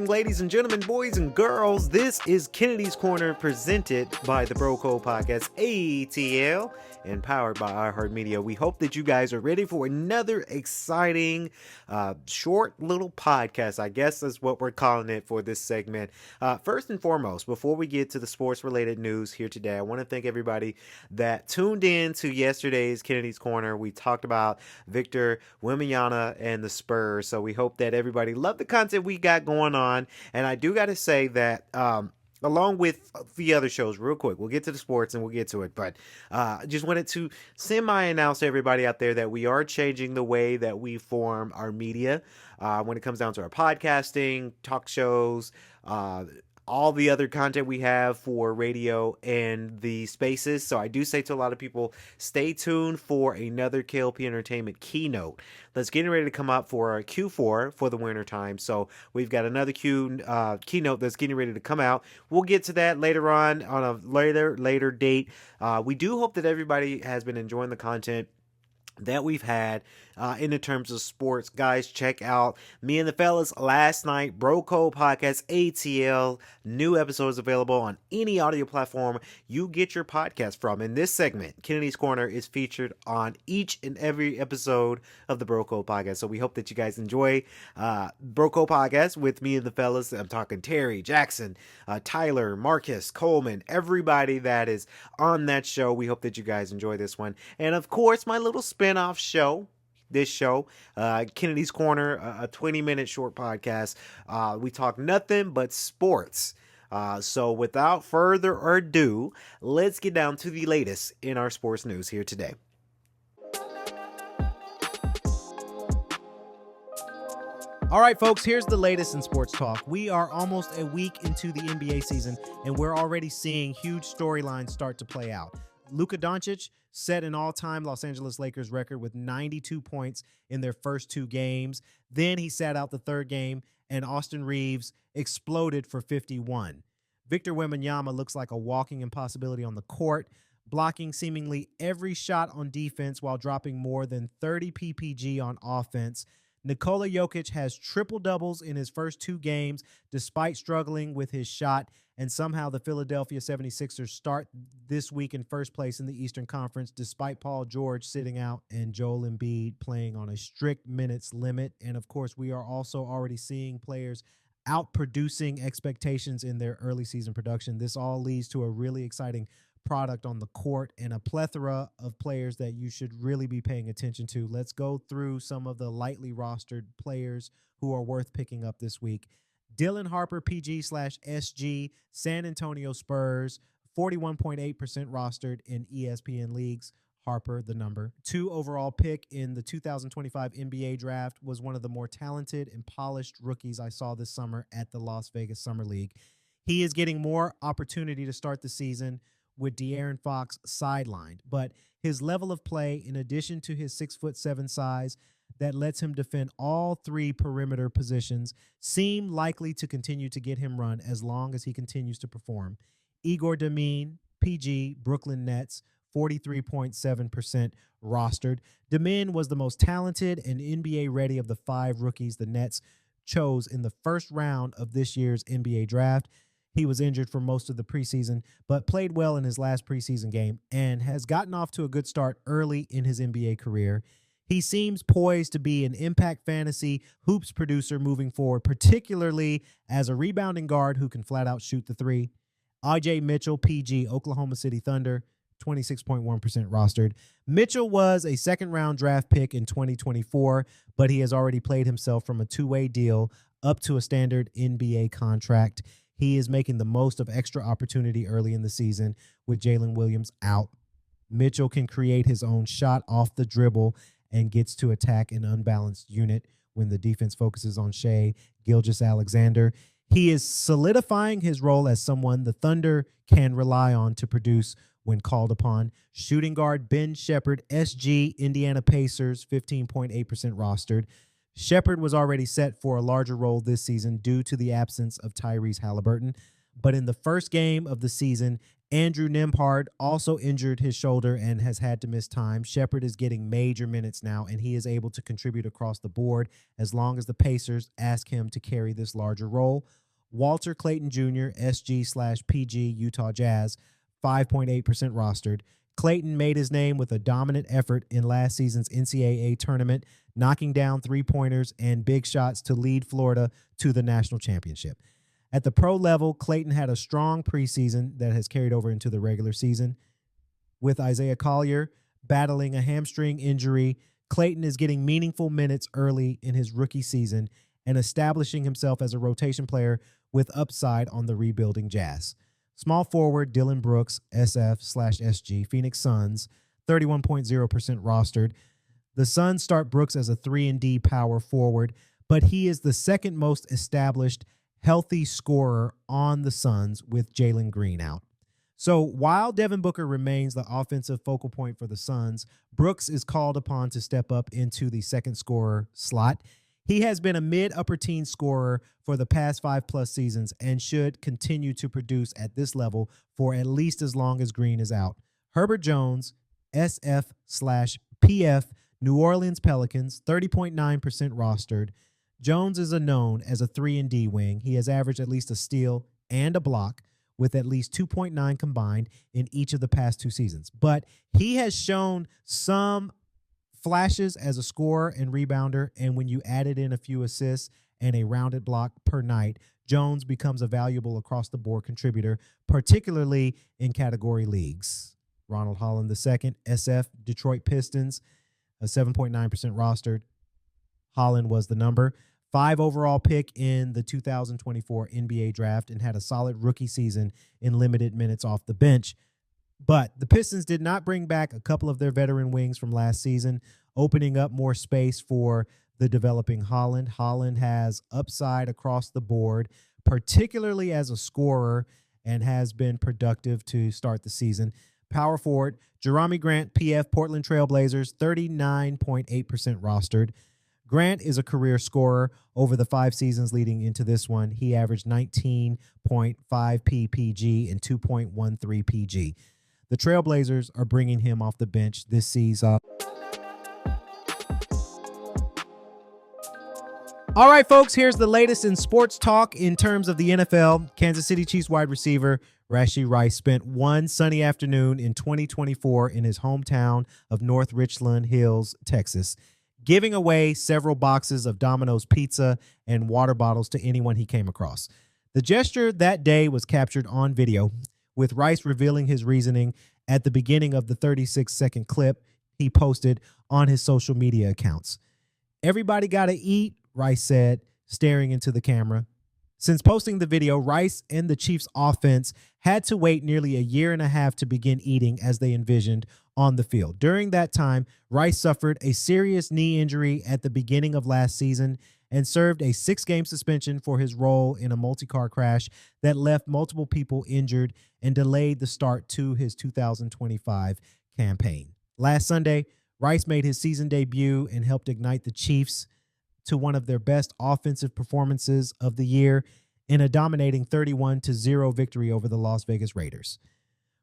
morning, ladies and gentlemen, boys and girls. This is Kennedy's Corner, presented by the Bro Code Podcast, ATL, and powered by iHeartMedia. We hope that you guys are ready for another exciting, short little podcast. I guess that's what we're calling it for this segment. First and foremost, before we get to the sports-related news here today, I want to thank everybody that tuned in to yesterday's Kennedy's Corner. We talked about Victor Wembanyama and the Spurs, so we hope that everybody loved the content we got going on. And I do got to say that along with the other shows, real quick, we'll get to the sports and we'll get to it, but just wanted to semi-announce to everybody out there that we are changing the way that we form our media when it comes down to our podcasting, talk shows, all the other content we have for radio and the spaces. So I do say to a lot of people, stay tuned for another K.L.P Entertainment keynote that's getting ready to come up for our Q4 for the winter time. So we've got another keynote that's getting ready to come out. We'll get to that later on a later date. We do hope that everybody has been enjoying the content that we've had in the terms of sports. Guys, check out me and the fellas last night, Bro Code Podcast, ATL. New episodes available on any audio platform you get your podcast from. In this segment, Kennedy's Corner is featured on each and every episode of the Bro Code Podcast. So we hope that you guys enjoy Bro Code Podcast with me and the fellas. I'm talking Terry, Jackson, Tyler, Marcus, Coleman, everybody that is on that show. We hope that you guys enjoy this one. And of course, my little spin-off show, this show, Kennedy's Corner, a 20-minute short podcast. We talk nothing but sports. So without further ado, let's get down to the latest in our sports news here today. All right, folks, here's the latest in sports talk. We are almost a week into the NBA season, and we're already seeing huge storylines start to play out. Luka Doncic set an all-time Los Angeles Lakers record with 92 points in their first two games. Then he sat out the third game, and Austin Reeves exploded for 51. Victor Wembanyama looks like a walking impossibility on the court, blocking seemingly every shot on defense while dropping more than 30 PPG on offense. Nikola Jokic has triple-doubles in his first two games despite struggling with his shot, and somehow the Philadelphia 76ers start this week in first place in the Eastern Conference despite Paul George sitting out and Joel Embiid playing on a strict minutes limit. And, of course, we are also already seeing players outproducing expectations in their early season production. This all leads to a really exciting product on the court and a plethora of players that you should really be paying attention to. Let's go through some of the lightly rostered players who are worth picking up this week. Dylan Harper, PG/SG, San Antonio Spurs, 41.8% rostered in ESPN leagues. Harper, the number 2 overall pick in the 2025 NBA draft, was one of the more talented and polished rookies I saw this summer at the Las Vegas Summer League. He is getting more opportunity to start the season with De'Aaron Fox sidelined, but his level of play, in addition to his 6'7" size that lets him defend all three perimeter positions, seem likely to continue to get him run as long as he continues to perform. Igor Domin, PG, Brooklyn Nets, 43.7% rostered. Domin was the most talented and NBA ready of the 5 rookies the Nets chose in the first round of this year's NBA draft. He was injured for most of the preseason, but played well in his last preseason game and has gotten off to a good start early in his NBA career. He seems poised to be an impact fantasy hoops producer moving forward, particularly as a rebounding guard who can flat out shoot the three. RJ Mitchell, PG, Oklahoma City Thunder, 26.1% rostered. Mitchell was a second-round draft pick in 2024, but he has already played himself from a two-way deal up to a standard NBA contract. He is making the most of extra opportunity early in the season with Jalen Williams out. Mitchell can create his own shot off the dribble and gets to attack an unbalanced unit when the defense focuses on Shai Gilgeous-Alexander. He is solidifying his role as someone the Thunder can rely on to produce when called upon. Shooting guard Ben Shepherd, SG, Indiana Pacers, 15.8% rostered. Shepherd was already set for a larger role this season due to the absence of Tyrese Halliburton. But in the first game of the season, Andrew Nembhard also injured his shoulder and has had to miss time. Shepard is getting major minutes now, and he is able to contribute across the board as long as the Pacers ask him to carry this larger role. Walter Clayton Jr., SG/PG, Utah Jazz, 5.8% rostered. Clayton made his name with a dominant effort in last season's NCAA tournament, knocking down three-pointers and big shots to lead Florida to the national championship. At the pro level, Clayton had a strong preseason that has carried over into the regular season. With Isaiah Collier battling a hamstring injury, Clayton is getting meaningful minutes early in his rookie season and establishing himself as a rotation player with upside on the rebuilding Jazz. Small forward Dylan Brooks, SF/SG, Phoenix Suns, 31.0% rostered. The Suns start Brooks as a 3-and-D power forward, but he is the second most established healthy scorer on the Suns with Jalen Green out. So while Devin Booker remains the offensive focal point for the Suns, Brooks is called upon to step up into the second scorer slot. He has been a mid-upper teen scorer for the past 5+ seasons and should continue to produce at this level for at least as long as Green is out. Herbert Jones, SF/PF, New Orleans Pelicans, 30.9% rostered. Jones is known as a 3-and-D wing. He has averaged at least a steal and a block with at least 2.9 combined in each of the past 2 seasons. But he has shown some flashes as a scorer and rebounder, and when you added in a few assists and a rounded block per night, Jones becomes a valuable across-the-board contributor, particularly in category leagues. Ronald Holland II, SF, Detroit Pistons, a 7.9% rostered. Holland was the number 5 overall pick in the 2024 NBA draft and had a solid rookie season in limited minutes off the bench. But the Pistons did not bring back a couple of their veteran wings from last season, opening up more space for the developing Holland. Holland has upside across the board, particularly as a scorer, and has been productive to start the season. Power forward, Jerami Grant, PF, Portland Trailblazers, 39.8% rostered. Grant is a career scorer over the 5 seasons leading into this one. He averaged 19.5 PPG and 2.13 PG. The Trailblazers are bringing him off the bench this season. All right, folks, here's the latest in sports talk in terms of the NFL. Kansas City Chiefs wide receiver Rashee Rice spent one sunny afternoon in 2024 in his hometown of North Richland Hills, Texas, giving away several boxes of Domino's pizza and water bottles to anyone he came across. The gesture that day was captured on video, with Rice revealing his reasoning at the beginning of the 36-second clip he posted on his social media accounts. "Everybody gotta eat," Rice said, staring into the camera. Since posting the video, Rice and the Chiefs offense had to wait nearly a year and a half to begin eating as they envisioned on the field. During that time, Rice suffered a serious knee injury at the beginning of last season and served a 6-game suspension for his role in a multi-car crash that left multiple people injured and delayed the start to his 2025 campaign. Last Sunday, Rice made his season debut and helped ignite the Chiefs to one of their best offensive performances of the year in a dominating 31-0 victory over the Las Vegas Raiders.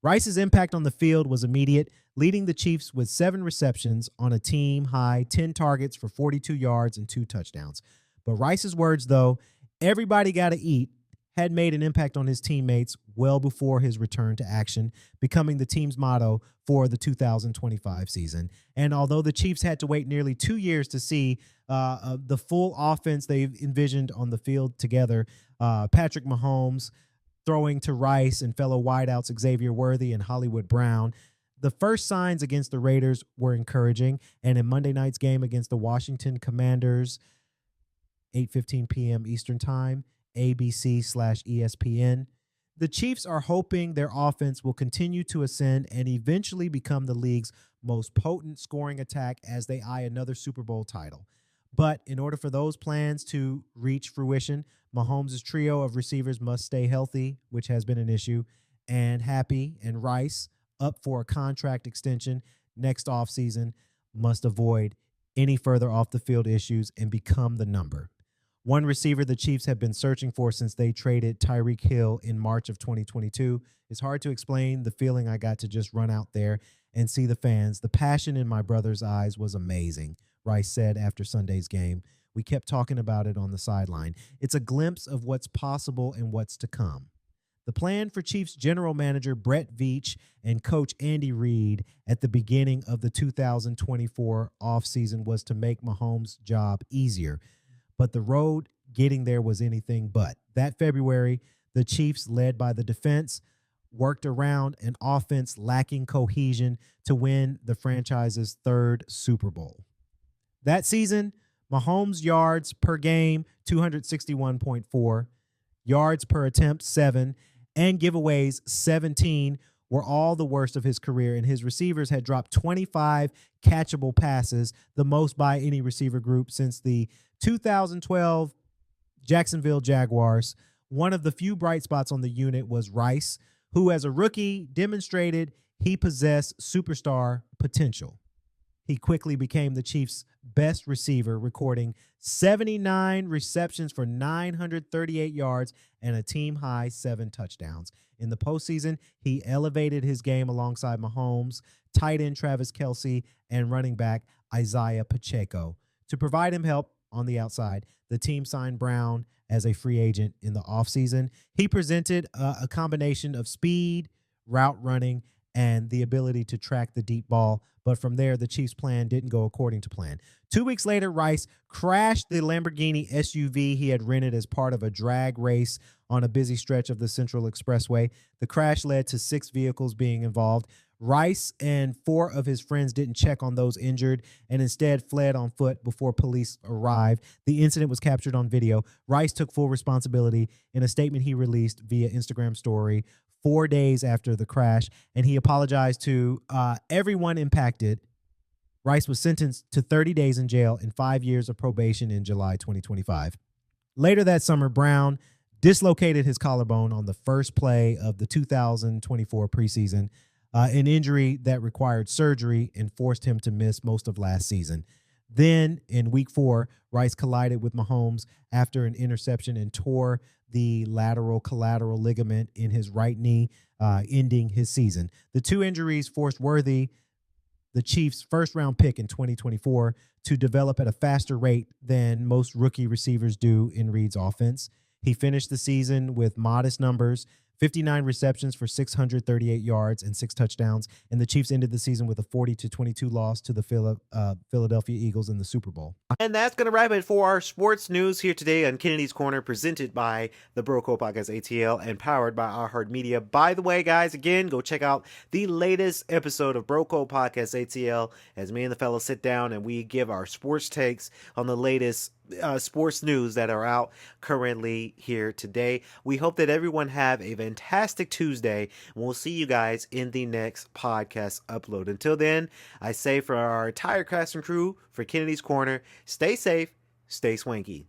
Rice's impact on the field was immediate, leading the Chiefs with 7 receptions on a team-high 10 targets for 42 yards and 2 touchdowns. But Rice's words, though, "everybody gotta eat," had made an impact on his teammates well before his return to action, becoming the team's motto for the 2025 season. And although the Chiefs had to wait nearly 2 years to see the full offense they've envisioned on the field together, Patrick Mahomes throwing to Rice and fellow wideouts Xavier Worthy and Hollywood Brown, the first signs against the Raiders were encouraging. And in Monday night's game against the Washington Commanders, 8:15 p.m. Eastern Time, ABC/ESPN, the Chiefs are hoping their offense will continue to ascend and eventually become the league's most potent scoring attack as they eye another Super Bowl title. But in order for those plans to reach fruition, Mahomes' trio of receivers must stay healthy, which has been an issue, and happy, and Rice, up for a contract extension next offseason, must avoid any further off-the-field issues and become the number. one receiver the Chiefs have been searching for since they traded Tyreek Hill in March of 2022. It's hard to explain the feeling I got to just run out there and see the fans. The passion in my brother's eyes was amazing, Rice said after Sunday's game. We kept talking about it on the sideline. It's a glimpse of what's possible and what's to come. The plan for Chiefs general manager Brett Veach and coach Andy Reid at the beginning of the 2024 offseason was to make Mahomes' job easier, but the road getting there was anything but. That February, the Chiefs, led by the defense, worked around an offense lacking cohesion to win the franchise's third Super Bowl. That season, Mahomes' yards per game, 261.4, yards per attempt, 7, and giveaways, 17, were all the worst of his career, and his receivers had dropped 25 catchable passes, the most by any receiver group since the 2012 Jacksonville Jaguars. One of the few bright spots on the unit was Rice, who as a rookie demonstrated he possessed superstar potential. He quickly became the Chiefs' best receiver, recording 79 receptions for 938 yards and a team-high 7 touchdowns. In the postseason, he elevated his game alongside Mahomes, tight end Travis Kelce, and running back Isaiah Pacheco. To provide him help on the outside, the team signed Brown as a free agent in the offseason. He presented a combination of speed, route running, and the ability to track the deep ball. But from there, the Chiefs' plan didn't go according to plan. 2 weeks later, Rice crashed the Lamborghini SUV he had rented as part of a drag race on a busy stretch of the Central Expressway. The crash led to 6 vehicles being involved. Rice and 4 of his friends didn't check on those injured and instead fled on foot before police arrived. The incident was captured on video. Rice took full responsibility in a statement he released via Instagram story 4 days after the crash, and he apologized to everyone impacted. Rice was sentenced to 30 days in jail and 5 years of probation in July 2025. Later that summer, Brown dislocated his collarbone on the first play of the 2024 preseason, an injury that required surgery and forced him to miss most of last season. Then, in week 4, Rice collided with Mahomes after an interception and tore the lateral collateral ligament in his right knee, ending his season. The 2 injuries forced Worthy, the Chiefs' first-round pick in 2024, to develop at a faster rate than most rookie receivers do in Reid's offense. He finished the season with modest numbers, 59 receptions for 638 yards and 6 touchdowns, and the Chiefs ended the season with a 40-22 loss to the Philadelphia Eagles in the Super Bowl. And that's going to wrap it for our sports news here today on Kennedy's Corner, presented by the Bro Code Podcast ATL and powered by iHeartMedia. By the way, guys, again, go check out the latest episode of Bro Code Podcast ATL as me and the fellows sit down and we give our sports takes on the latest sports news that are out currently here today. We hope that everyone have a fantastic Tuesday. We'll see you guys in the next podcast upload. Until then, I say for our entire cast and crew for Kennedy's Corner, stay safe, stay swanky.